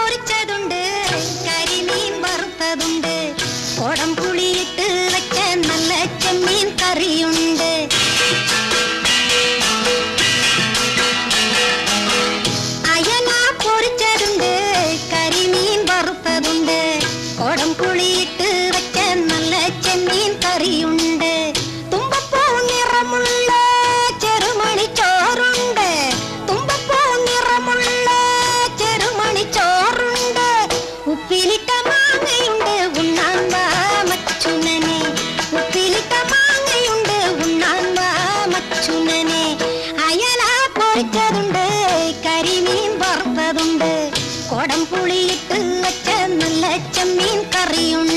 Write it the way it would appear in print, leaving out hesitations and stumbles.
പൊരിച്ചതുണ്ട്, കരിമീൻ വറുത്തതുണ്ട്, കുടം പുളിയിട്ട് വെച്ച നല്ല ചെമ്മീൻ കറിയുണ്ട്. അയല പൊരിച്ചതുണ്ട്, കരിമീൻ വറുത്തതുണ്ട്, കുടം പുളിയിട്ട് വെച്ച നല്ല ചെമ്മീൻ കറിയുണ്ട്. തുമ്പപ്പൂ നിറമുള്ള ചെറുമണി ചോറുണ്ട്, തുമ്പപ്പൂ നിറമുള്ള ചെറുമണി ചോറുണ്ട്. ഉപ്പിലിട്ട മാങ്ങയുണ്ട്, ഉണ്ണാൻ വാ മച്ചുനനെ, ഉപ്പിലിട്ട മാങ്ങയുണ്ട്, ഉണ്ണാൻ വാ മച്ചുനനെ. അയല പൊരിച്ചതുണ്ട്, കരിമീൻ വറുത്തതുണ്ട്, കുടം പുളിയിട്ട് വെച്ച നല്ല ചെമ്മീൻ കറിയുണ്ട്.